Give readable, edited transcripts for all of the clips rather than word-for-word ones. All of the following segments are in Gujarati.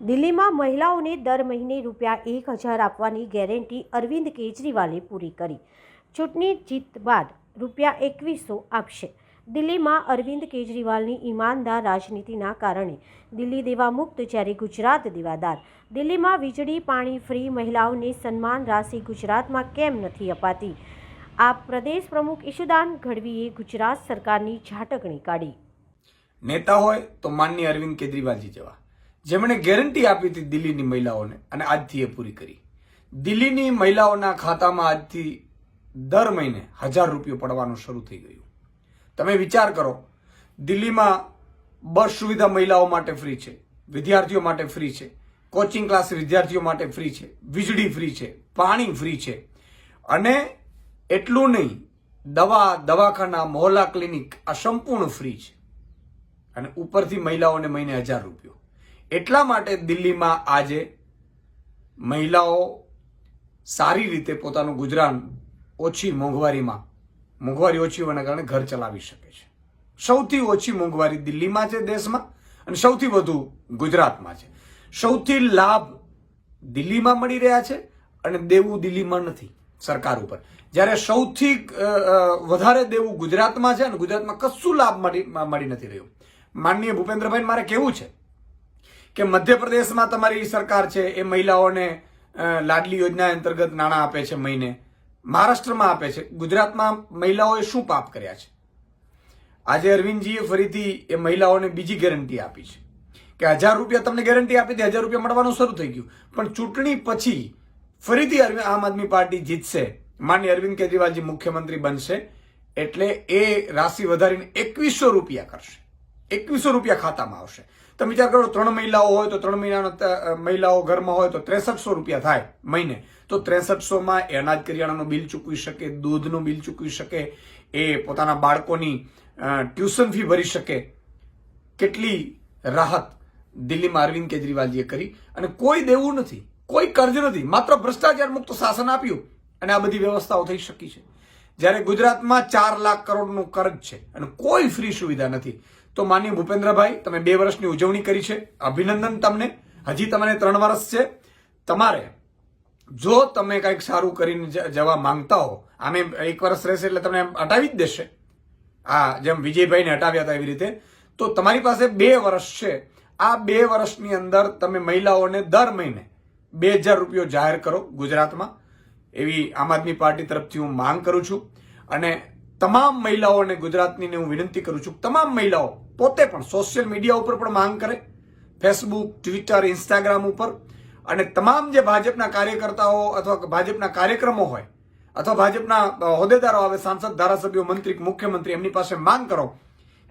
દિલ્હીમાં મહિલાઓને દર મહિને ₹1,000 આપવાની ગેરંટી અરવિંદ કેજરીવાલે પૂરી કરી. ચૂંટણી જીત બાદ ₹2,100 આપશે. દિલ્હીમાં અરવિંદ કેજરીવાલની ઈમાનદાર રાજનીતિના કારણે દિલ્હી દેવામુક્ત, જ્યારે ગુજરાત દેવાદાર. દિલ્હીમાં વીજળી પાણી ફ્રી, મહિલાઓને સન્માન રાશિ ગુજરાતમાં કેમ નથી અપાતી? આપ પ્રદેશ પ્રમુખ ઈશુદાન ગઢવીએ ગુજરાત સરકારની ઝાટકણી કાઢી. નેતા હોય તો માનનીય અરવિંદ કેજરીવાલજી જેવા, જેમણે ગેરંટી આપી હતી દિલ્હીની મહિલાઓને અને આજથી એ પૂરી કરી. દિલ્હીની મહિલાઓના ખાતામાં આજથી દર મહિને ₹1,000 પડવાનું શરૂ થઈ ગયું. તમે વિચાર કરો, દિલ્હીમાં બસ સુવિધા મહિલાઓ માટે ફ્રી છે, વિદ્યાર્થીઓ માટે ફ્રી છે, કોચિંગ ક્લાસ વિદ્યાર્થીઓ માટે ફ્રી છે, વીજળી ફ્રી છે, પાણી ફ્રી છે, અને એટલું નહીં, દવાખાના, મોહલ્લા ક્લિનિક આ સંપૂર્ણ ફ્રી છે, અને ઉપરથી મહિલાઓને મહિને ₹1,000. એટલા માટે દિલ્હીમાં આજે મહિલાઓ સારી રીતે પોતાનું ગુજરાન ઓછી મોંઘવારીમાં, મોંઘવારી ઓછી હોવાના કારણે ઘર ચલાવી શકે છે. સૌથી ઓછી મોંઘવારી દિલ્હીમાં છે દેશમાં, અને સૌથી વધુ ગુજરાતમાં છે. સૌથી લાભ દિલ્હીમાં મળી રહ્યા છે અને દેવું દિલ્હીમાં નથી સરકાર ઉપર. જ્યારે સૌથી વધારે દેવું ગુજરાતમાં છે અને ગુજરાતમાં કશું લાભ મળી નથી રહ્યું. માનનીય ભૂપેન્દ્રભાઈ, મારે કહેવું છે કે મધ્યપ્રદેશમાં તમારી સરકાર છે, એ મહિલાઓને લાડલી યોજના અંતર્ગત નાણાં આપે છે મહિને. મહારાષ્ટ્રમાં આપે છે. ગુજરાતમાં મહિલાઓએ શું પાપ કર્યા છે? આજે અરવિંદજીએ ફરીથી એ મહિલાઓને બીજી ગેરંટી આપી છે કે ₹1,000 તમને ગેરંટી આપી હતી, ₹1,000 મળવાનું શરૂ થઈ ગયું. પણ ચૂંટણી પછી ફરીથી આમ આદમી પાર્ટી જીતશે, માનનીય અરવિંદ કેજરીવાલજી મુખ્યમંત્રી બનશે, એટલે એ રાશિ વધારીને ₹2,100 કરશે. ₹2,100 ખાતામાં આવશે. તમે વિચાર કરો, 3 મહિલાઓ હોય તો 3 મહિનાના મહિલાઓ ઘરમાં હોય તો ₹6300 થાય મહિને. તો 6300માં એ અનાજ કરિયાણાનું બિલ ચૂકવી શકે, દૂધનું બિલ ચૂકવી શકે, એ પોતાના બાળકોની ટ્યુશન ફી ભરી શકે. કેટલી રાહત દિલ્હીમાં અરવિંદ કેજરીવાલજીએ કરી, અને કોઈ દેવું નથી, કોઈ કર્જ નથી, માત્ર ભ્રષ્ટાચાર મુક્ત શાસન આપ્યું અને આ બધી વ્યવસ્થાઓ થઈ શકી છે. જ્યારે ગુજરાતમાં 4 લાખ કરોડનું કર્જ છે અને કોઈ ફ્રી સુવિધા નથી. તો માનનીય ભૂપેન્દ્રભાઈ, તમે 2 વર્ષની ઉજવણી કરી છે, અભિનંદન તમને. હજી તમને 3 વર્ષ છે. તમારે જો તમે કંઈક સારું કરીને જવા માંગતા હો, આમે 1 વર્ષ રહેશે એટલે તમને હટાવી જ દેશે, જેમ વિજયભાઈને હટાવ્યા હતા એવી રીતે. તો તમારી પાસે 2 વર્ષ છે. આ 2 વર્ષની અંદર તમે મહિલાઓને દર મહિને ₹2,000 જાહેર કરો ગુજરાતમાં, એવી આમ આદમી પાર્ટી તરફથી હું માંગ કરું છું. અને તમામ મહિલાઓને ગુજરાતની હું વિનંતી કરું છું, તમામ મહિલાઓ પોતે પણ સોશિયલ મીડિયા ઉપર પણ માંગ કરે, ફેસબુક, ટ્વિટર, ઇન્સ્ટાગ્રામ ઉપર. અને તમામ જે ભાજપના કાર્યકર્તાઓ અથવા ભાજપના કાર્યક્રમો હોય અથવા ભાજપના હોદ્દેદારો આવે, સાંસદ, ધારાસભ્યો, મંત્રી, મુખ્યમંત્રી, એમની પાસે માંગ કરો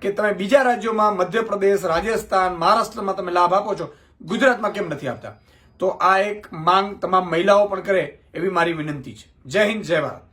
કે તમે બીજા રાજ્યોમાં, મધ્યપ્રદેશ, રાજસ્થાન, મહારાષ્ટ્રમાં તમે લાભ આપો છો, ગુજરાતમાં કેમ નથી આપતા? તો આ એક માંગ તમામ મહિલાઓ પણ કરે એવી મારી વિનંતી છે. જય હિન્દ, જય ભારત.